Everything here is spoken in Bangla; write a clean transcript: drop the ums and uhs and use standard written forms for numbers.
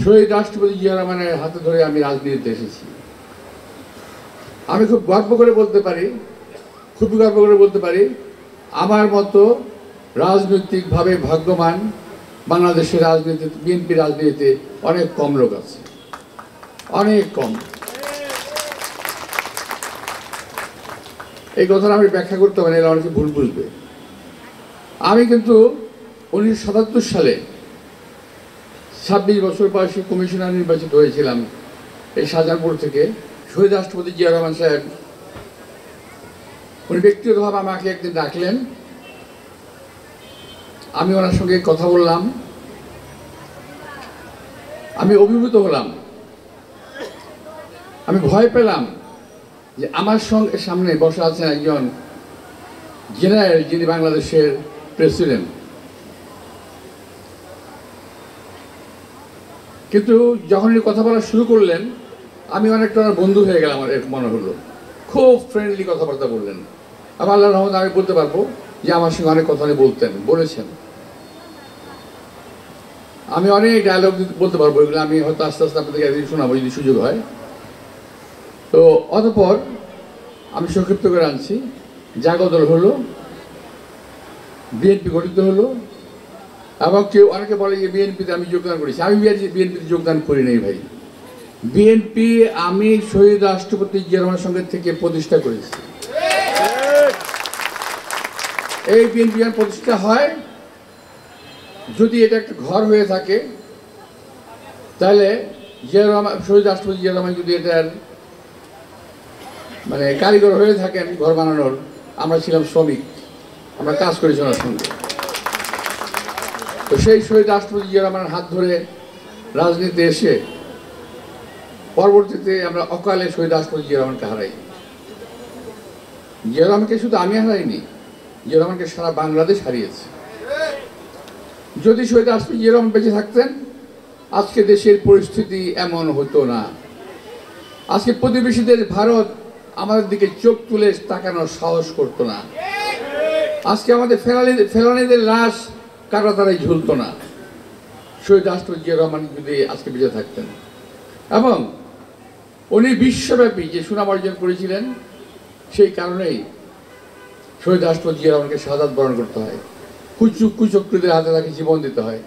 শহীদ রাষ্ট্রপতি জিয়া রহমানের হাতে ধরে আমি রাজনীতিতে এসেছি। আমি খুব গর্ব করে বলতে পারি, খুবই গর্ব করে বলতে পারি, আমার মতো রাজনৈতিকভাবে ভাগ্যবান বাংলাদেশের রাজনীতি, বিএনপি রাজনীতিতে অনেক কম লোক আছে, অনেক কম। এই কথাটা আমি ব্যাখ্যা করতে পারি, এরা অনেকে ভুল বুঝবে। আমি কিন্তু 1977 সালে 26 বছর বয়সী কমিশনার নির্বাচিত হয়েছিলাম এই শাহজাহানপুর থেকে। শহীদ রাষ্ট্রপতি জিয়া রহমান সাহেব উনি ব্যক্তিগতভাবে আমাকে একদিন ডাকলেন, আমি ওনার সঙ্গে কথা বললাম, আমি অভিভূত হলাম, আমি ভয় পেলাম যে আমার সঙ্গে সামনে বসা আছেন একজন জেনারেল, যিনি বাংলাদেশের প্রেসিডেন্ট। কিন্তু যখন উনি কথা বলা শুরু করলেন, আমি অনেকটা ওনার বন্ধু হয়ে গেলাম, আমার মনে হলো। খুব ফ্রেন্ডলি কথাবার্তা বললেন। আবার আল্লাহর রহমতে আমি বলতে পারবো যে আমার সঙ্গে অনেক কথা উনি বলেছেন। আমি অনেক ডায়লগ বলতে পারবো, এগুলো আমি হয়তো আস্তে আস্তে আপনাদেরকে একদিন শোনাবো যদি সুযোগ হয়। তো অতঃপর আমি সংক্ষিপ্ত করে আনছি, জাগো দল হলো, বিএনপি গঠিত হলো, এবং কেউ অনেকে বলে যে বিএনপিতে আমি যোগদান করেছি। আমি বিএনপিতে যোগদান করি নাই ভাই। বিএনপি আমি শহীদ রাষ্ট্রপতি জিয়া রহমানের সঙ্গে থেকে প্রতিষ্ঠা করেছি। এই বিএনপি প্রতিষ্ঠা হয়, যদি এটা একটা ঘর হয়ে থাকে, তাহলে জিয়া রহমান, শহীদ রাষ্ট্রপতি জিয়া রহমান যদি এটার মানে কারিগর হয়ে থাকেন ঘর বানানোর, আমরা ছিলাম শ্রমিক, আমরা কাজ করেছি ওনার সঙ্গে। তো সেই শহীদ রাষ্ট্রপতি জিয়া রহমানের হাত ধরে রাজনীতিতে এসে পরবর্তীতে আমরা অকালে শহীদ রাষ্ট্রপতি জিয়া রহমানকে হারাই। জিয়া রহমানকে শুধু আমি হারাইনি, জিয়া রহমানকে সারা বাংলাদেশ হারিয়েছে। যদি শহীদ রাষ্ট্রপতি জিয়া রহমান বেঁচে থাকতেন, আজকে দেশের পরিস্থিতি এমন হতো না। আজকে প্রতিবেশী দেশ ভারত আমাদের দিকে চোখ তুলে তাকানোর সাহস করতো না। আজকে আমাদের ফেলানিদের লাশ কাটাতারাই ঝুলতো না, শহীদ রাষ্ট্রপতি জিয়া রহমান যদি আজকে বেঁচে থাকতেন। এবং উনি বিশ্বব্যাপী যে সুনাম অর্জন করেছিলেন, সেই কারণেই শহীদ রাষ্ট্রপতি জিয়া রহমানকে শাহাদাত বরণ করতে হয়, কুচক্রীদের হাতে তাকে জীবন দিতে হয়।